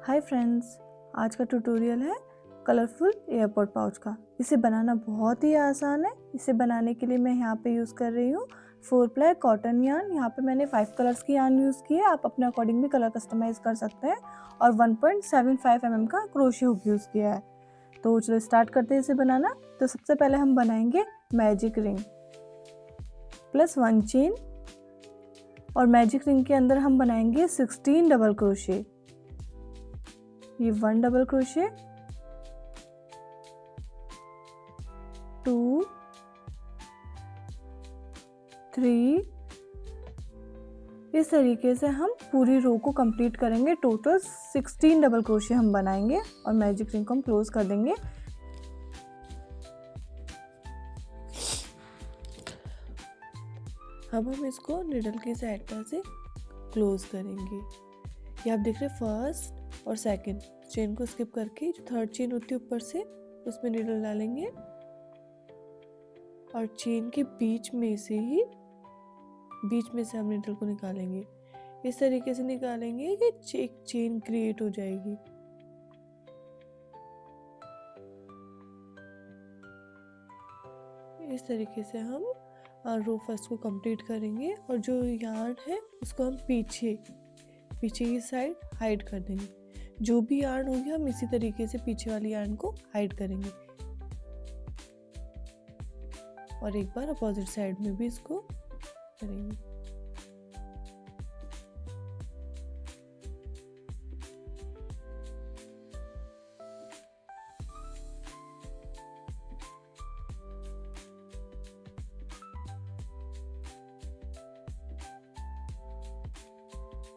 Hi friends, आज का tutorial है कलरफुल एयरपोर्ट पाउच का। इसे बनाना बहुत ही आसान है। इसे बनाने के लिए मैं यहाँ पे यूज़ कर रही हूँ 4 प्लाई कॉटन यार्न। यहाँ पे मैंने 5 कलर्स की यार्न यूज़ की है। आप अपने अकॉर्डिंग भी कलर कस्टमाइज़ कर सकते हैं। और 1.75 mm का क्रोशे हुक यूज़ किया है। तो चलो स्टार्ट करते हैं इसे बनाना। तो सबसे पहले हम बनाएंगे मैजिक रिंग प्लस 1 चेन, और मैजिक रिंग के अंदर हम बनाएंगे 16 डबल क्रोशे। ये 1 डबल क्रोशे, 2, 3, इस तरीके से हम पूरी रो को कंप्लीट करेंगे। टोटल 16 डबल क्रोशे हम बनाएंगे और मैजिक रिंग को हम क्लोज कर देंगे। अब हम इसको निडल की सहायता से क्लोज करेंगे। ये आप देख रहे हैं फर्स्ट और सेकंड चेन को स्किप करके जो थर्ड चेन होती है ऊपर से उसमें निडल डालेंगे और चेन के बीच में से हम निडल को निकालेंगे। इस तरीके से निकालेंगे कि एक चेन क्रिएट हो जाएगी। इस तरीके से हम रो फर्स्ट को कंप्लीट करेंगे और जो यार्न है उसको हम पीछे की साइड हाइड कर देंगे। जो भी यार्न होगी हम इसी तरीके से पीछे वाली यार्न को हाइड करेंगे और एक बार अपोजिट साइड में भी इसको करेंगे।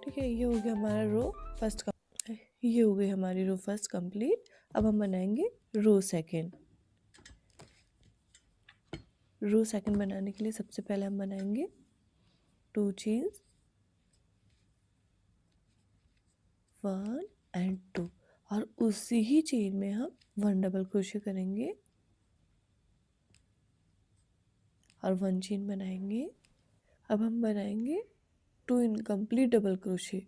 ठीक है, ये हो गया हमारा रो फर्स्ट ये हो गई हमारी रो फर्स्ट कंप्लीट। अब हम बनाएंगे रो सेकेंड। रो सेकेंड बनाने के लिए सबसे पहले हम बनाएंगे 2 चेन्स, 1 एंड 2, और उसी ही चेन में हम 1 डबल क्रोशे करेंगे और 1 चेन बनाएंगे। अब हम बनाएंगे 2 इनकम्प्लीट डबल क्रोशे,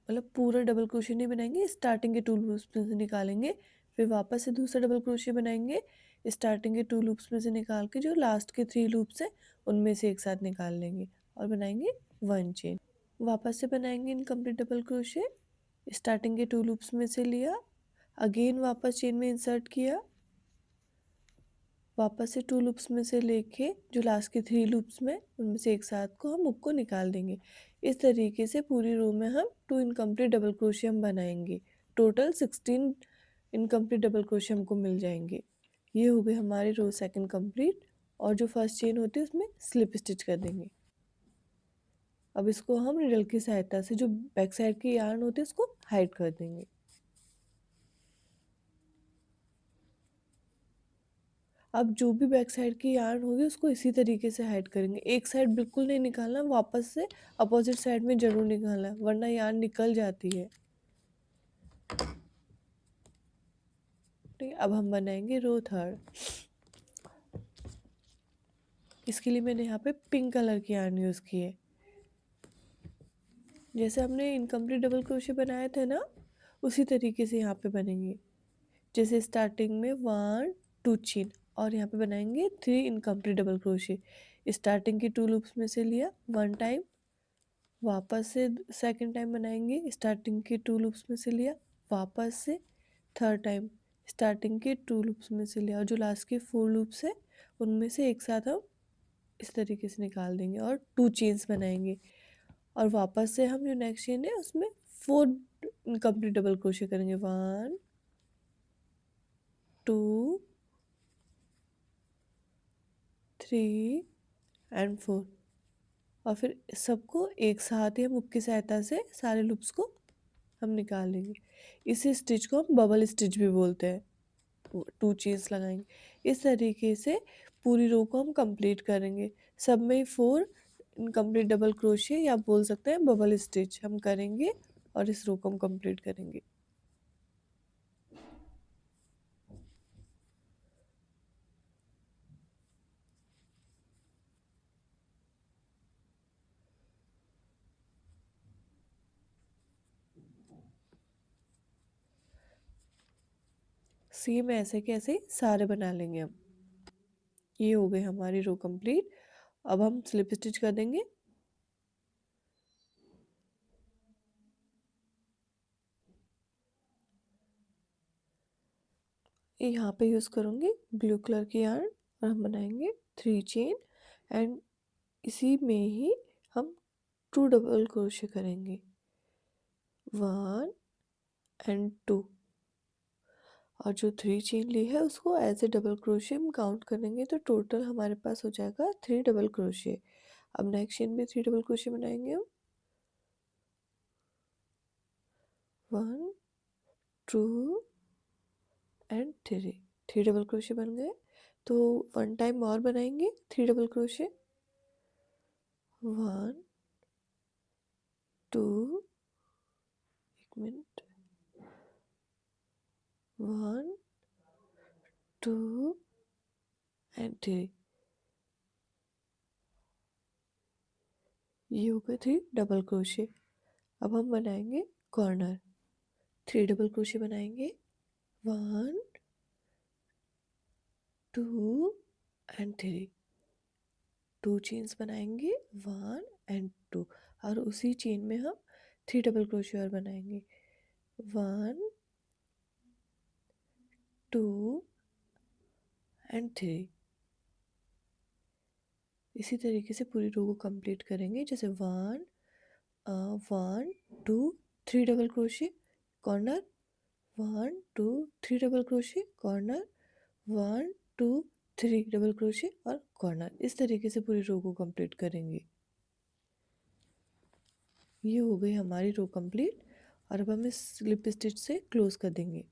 मतलब पूरा डबल क्रोशे नहीं बनाएंगे। स्टार्टिंग के 2 लूप्स में से निकालेंगे, फिर वापस से दूसरा डबल क्रोशे बनाएंगे। स्टार्टिंग के 2 लूप्स में से निकाल के जो लास्ट के 3 लूप्स हैं उनमें से एक साथ निकाल लेंगे और बनाएंगे 1 चेन। वापस से बनाएंगे इनकम्प्लीट डबल क्रोशे। स्टार्टिंग के 2 लूप्स में से लिया, अगेन वापस चेन में इंसर्ट किया, वापस से 2 लूप्स में से लेके जो लास्ट के 3 लूप्स में उनमें से एक साथ को हम हुक को निकाल देंगे। इस तरीके से पूरी रो में हम 2 इनकम्प्लीट डबल क्रोशे हम बनाएंगे। टोटल 16 इनकम्प्लीट डबल क्रोशे हमको मिल जाएंगे। ये हो गई हमारी रो सेकंड कंप्लीट, और जो फर्स्ट चेन होती है उसमें स्लिप स्टिच कर देंगे। अब इसको हम निडल की सहायता से जो बैक साइड की यार्न होती है उसको हाइड कर देंगे। अब जो भी बैक साइड की यार्न होगी उसको इसी तरीके से हाइड करेंगे। एक साइड बिल्कुल नहीं निकालना, वापस से अपोजिट साइड में जरूर निकालना, वरना यार्न निकल जाती है। ठीक है, अब हम बनाएंगे रो थर्ड। इसके लिए मैंने यहाँ पे पिंक कलर की यार्न यूज़ की है। जैसे हमने इनकम्प्लीट डबल क्रोशे बनाए थे ना, उसी तरीके से यहाँ पे बनेंगे। जैसे स्टार्टिंग में 1 2 चेन और यहाँ पे बनाएंगे 3 इनकम्प्लीट डबल क्रोशे। स्टार्टिंग की 2 लूप्स में से लिया 1 टाइम, वापस से सेकंड टाइम बनाएंगे। स्टार्टिंग के 2 लूप्स में से लिया, वापस से थर्ड टाइम स्टार्टिंग के 2 लूप्स में से लिया, और जो लास्ट के 4 लूप्स है उनमें से एक साथ हम इस तरीके से निकाल देंगे और 2 चेन्स बनाएंगे। और वापस से हम जो नेक्स्ट चेन है उसमें 4 इनकम्प्लीट डबल क्रोशे करेंगे। 1 2 3 एंड 4, और फिर सबको एक साथ ही हम हुक की सहायता से सारे लूप्स को हम निकाल लेंगे। इस स्टिच को हम बबल स्टिच भी बोलते हैं। 2 चेन्स लगाएंगे। इस तरीके से पूरी रो को हम कंप्लीट करेंगे। सब में 4 इनकम्प्लीट डबल क्रोशे या बोल सकते हैं बबल स्टिच हम करेंगे और इस रो को हम कंप्लीट करेंगे। सेम ऐसे के ऐसे सारे बना लेंगे हम। ये हो गई हमारी रो कंप्लीट। अब हम स्लिप स्टिच कर देंगे। यहाँ पे यूज़ करूँगी ब्लू कलर की यार्न और हम बनाएंगे 3 चेन एंड इसी में ही हम 2 डबल क्रोशे करेंगे, 1 एंड 2। और जो 3 चेन ली है उसको एज ए डबल क्रोशे हम काउंट करेंगे तो टोटल हमारे पास हो जाएगा 3 डबल क्रोशे। अब नेक्स्ट चेन में 3 डबल क्रोशे बनाएंगे हम, 1 2 एंड 3 डबल क्रोशे बन गए। तो 1 टाइम और बनाएंगे 3 डबल क्रोशे, 1 2, एक मिनट, 1 2 एंड 3। ये हो गए 3 डबल क्रोशे। अब हम बनाएंगे कॉर्नर, 3 डबल क्रोशे बनाएंगे, 1 2 एंड 3, 2 चेन्स बनाएंगे, 1 एंड 2। और उसी चेन में हम 3 डबल क्रोशे और बनाएंगे, 1 2 एंड 3। इसी तरीके से पूरी रो को कंप्लीट करेंगे। जैसे 1 1 2 3 double crochet corner, 1 2 3 double crochet corner, 1 2 3 double crochet और कॉर्नर। इस तरीके से पूरी रो को कंप्लीट करेंगे। ये हो गई हमारी रो कंप्लीट। और अब हम इस स्लिप स्टिच से क्लोज कर देंगे।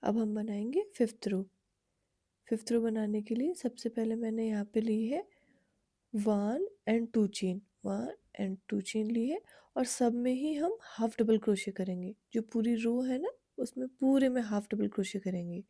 अब हम बनाएंगे फिफ्थ रो। फिफ्थ रो बनाने के लिए सबसे पहले मैंने यहाँ पे ली है 1 एंड 2 चेन, 1 एंड 2 चेन ली है। और सब में ही हम हाफ डबल क्रोशे करेंगे। जो पूरी रो है ना उसमें पूरे में हाफ डबल क्रोशे करेंगे।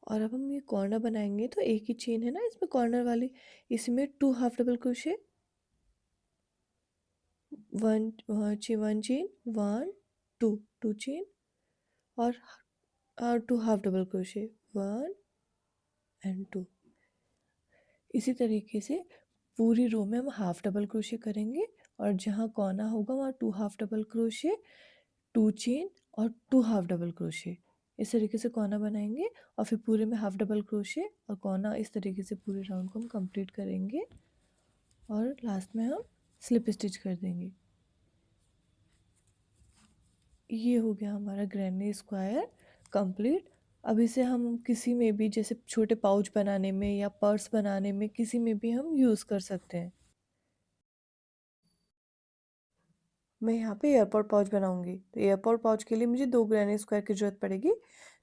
और अब हम ये कॉर्नर बनाएंगे तो एक ही चेन है ना इसमें कॉर्नर वाली, इसमें 2 half double crochet, 1 chain 1 2 2 chain और 2 हाफ डबल क्रोशे, 1 एंड 2। इसी तरीके से पूरी रो में हम हाफ डबल क्रोशे करेंगे और जहाँ कोना होगा वहाँ 2 हाफ डबल क्रोशे, 2 चेन और 2 हाफ डबल क्रोशे। इस तरीके से कोना बनाएंगे और फिर पूरे में हाफ डबल क्रोशे और कोना। इस तरीके से पूरे राउंड को हम कंप्लीट करेंगे और लास्ट में हम स्लिप स्टिच कर देंगे। ये हो गया हमारा ग्रैनी स्क्वायर कंप्लीट। अब इसे हम किसी में भी, जैसे छोटे पाउच बनाने में या पर्स बनाने में, किसी में भी हम यूज़ कर सकते हैं। मैं यहाँ पे एयरपोर्ट पाउच बनाऊंगी तो एयरपोर्ट पाउच के लिए मुझे 2 ग्रैनी स्क्वायर की ज़रूरत पड़ेगी।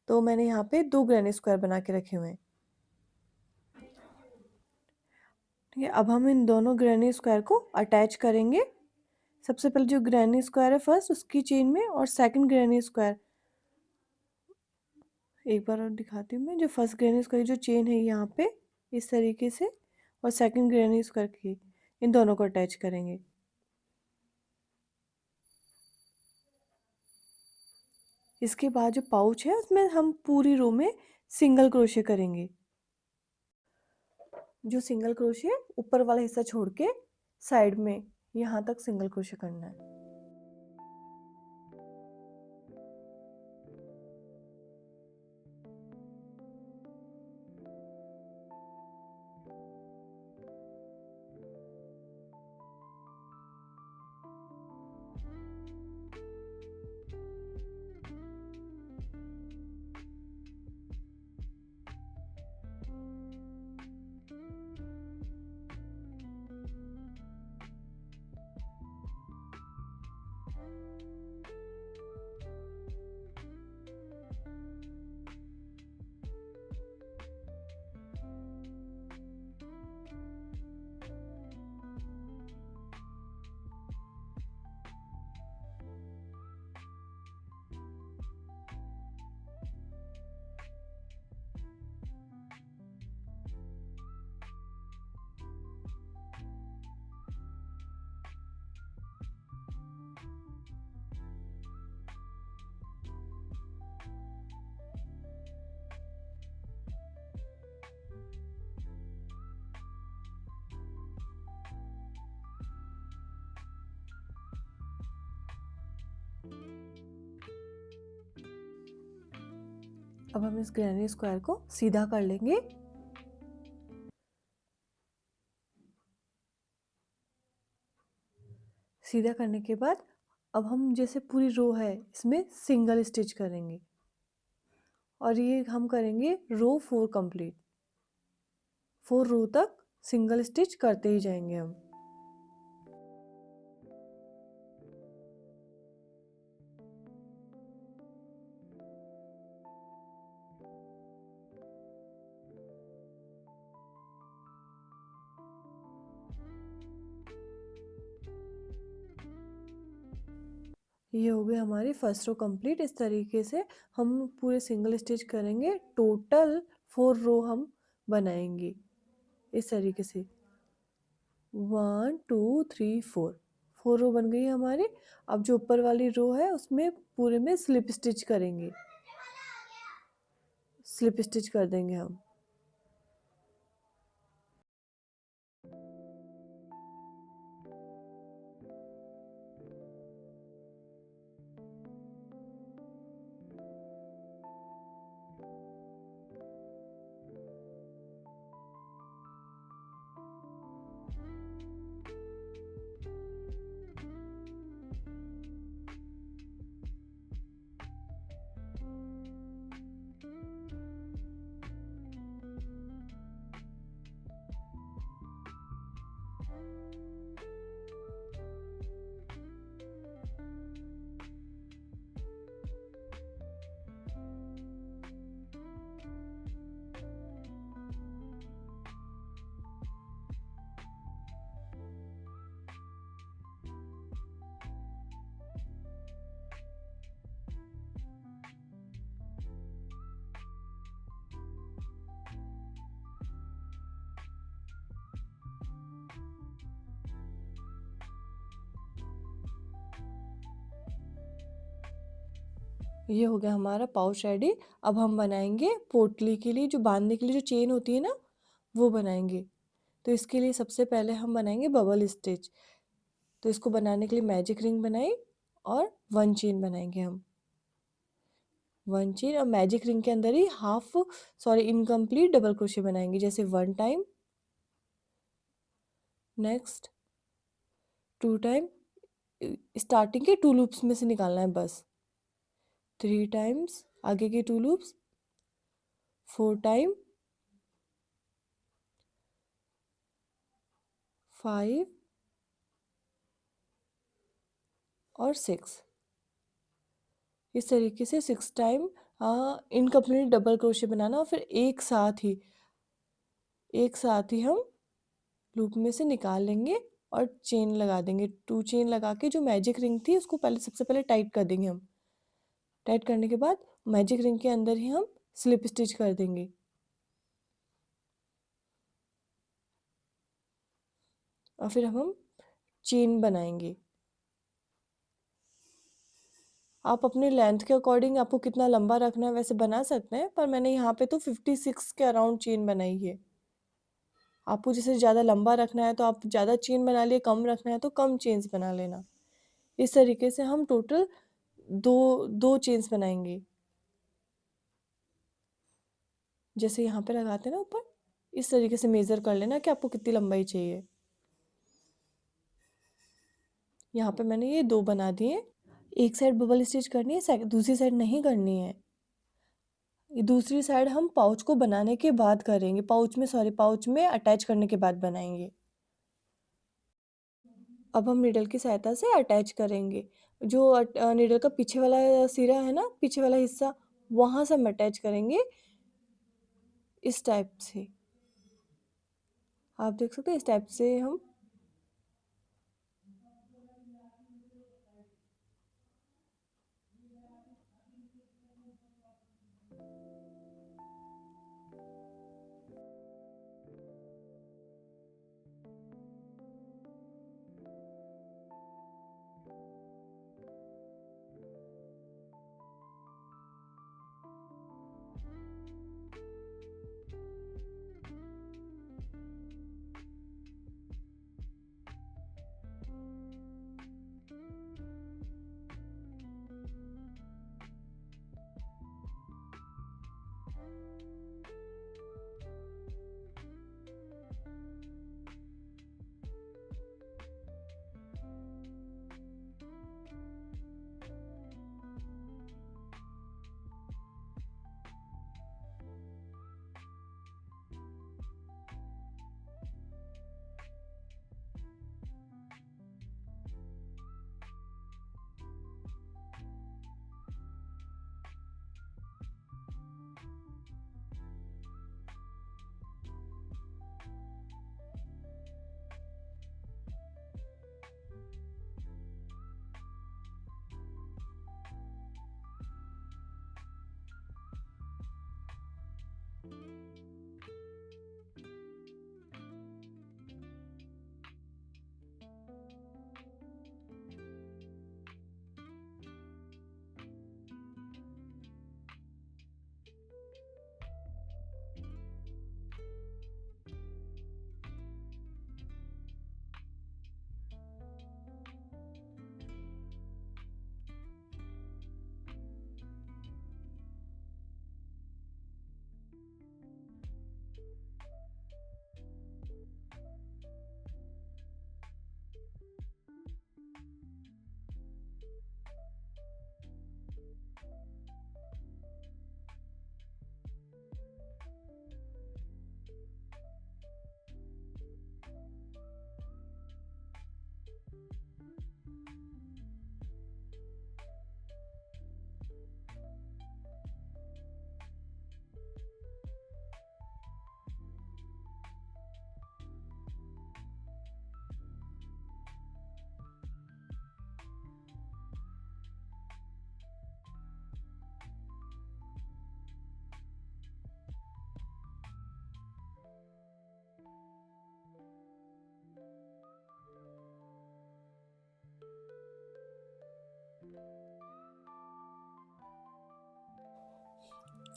तो मैंने यहाँ पे 2 ग्रैनी स्क्वायर बना के रखे हुए हैं। ठीक है, अब हम इन दोनों ग्रैनी स्क्वायर को अटैच करेंगे। सबसे पहले जो ग्रैनी स्क्वायर है फर्स्ट उसकी चेन में, और सेकंड ग्रैनी स्क्वायर एक बार और दिखाती हूँ मैं। जो फर्स्ट ग्रैनी स्क्वायर जो चेन है यहाँ पे इस तरीके से, और सेकंड ग्रैनी स्क्वायर की, इन दोनों को अटैच करेंगे। इसके बाद जो पाउच है उसमें हम पूरी रो में सिंगल क्रोशे करेंगे। जो सिंगल क्रोशे ऊपर वाला हिस्सा छोड़ के साइड में यहाँ तक सिंगल क्रोशे करना है। अब हम इस ग्रैनी स्क्वायर को सीधा कर लेंगे। सीधा करने के बाद अब हम जैसे पूरी रो है इसमें सिंगल स्टिच करेंगे और ये हम करेंगे रो 4 कंप्लीट। 4 रो तक सिंगल स्टिच करते ही जाएंगे हम। ये हो गई हमारी फर्स्ट रो कंप्लीट। इस तरीके से हम पूरे सिंगल स्टिच करेंगे। टोटल 4 रो हम बनाएंगे इस तरीके से। 1 2 3 4 4 रो बन गई हमारी। अब जो ऊपर वाली रो है उसमें पूरे में स्लिप स्टिच करेंगे। स्लिप स्टिच कर देंगे हम। ये हो गया हमारा पाउच रेडी। अब हम बनाएंगे पोटली के लिए जो बांधने के लिए जो चेन होती है ना वो बनाएंगे। तो इसके लिए सबसे पहले हम बनाएंगे बबल स्टिच। तो इसको बनाने के लिए मैजिक रिंग बनाई और 1 चेन बनाएंगे हम। 1 चेन और मैजिक रिंग के अंदर ही इनकम्प्लीट डबल क्रोशे बनाएंगे। जैसे 1 टाइम, नेक्स्ट 2 टाइम, स्टार्टिंग के 2 लूप्स में से निकालना है बस। 3 टाइम्स आगे के 2 लूप्स, 4 टाइम, 5 और 6। इस तरीके से 6 टाइम इनकम्प्लीट डबल क्रोशे बनाना और फिर एक साथ ही हम लूप में से निकाल लेंगे और चेन लगा देंगे। 2 चेन लगा के जो मैजिक रिंग थी उसको सबसे पहले टाइट कर देंगे हम। टाइट करने के बाद मैजिक रिंग के अंदर ही हम स्लिप स्टिच कर देंगे। और फिर हम चेन बनाएंगे। आप अपने लेंथ के अकॉर्डिंग आपको कितना लंबा रखना है वैसे बना सकते हैं, पर मैंने यहाँ पे तो 56 के अराउंड चेन बनाई है। आपको जैसे ज़्यादा लंबा रखना है तो आप ज़्यादा चेन बना लिए, कम रखना है तो कम चेन्स बना लेना। इस तरीके से हम टोटल दो दो चेन्स बनाएंगे। जैसे यहाँ पे लगाते हैं ना ऊपर, इस तरीके से मेज़र कर लेना कि आपको कितनी लंबाई चाहिए। यहाँ पे मैंने ये 2 बना दिए। एक साइड बबल स्टिच करनी है, दूसरी साइड नहीं करनी है। दूसरी साइड हम पाउच को बनाने के बाद करेंगे। पाउच में अटैच करने के बाद बनाएंगे। अब हम नीडल की सहायता से अटैच करेंगे। जो नीडल का पीछे वाला सिरा है ना, पीछे वाला हिस्सा, वहाँ से हम अटैच करेंगे इस टाइप से। आप देख सकते हैं इस टाइप से हम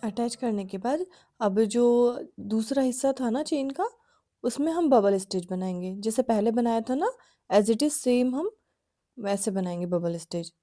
अटैच करने के बाद अब जो दूसरा हिस्सा था ना चेन का, उसमें हम बबल स्टिच बनाएंगे। जैसे पहले बनाया था ना, एज इट इज़ सेम हम वैसे बनाएंगे बबल स्टिच।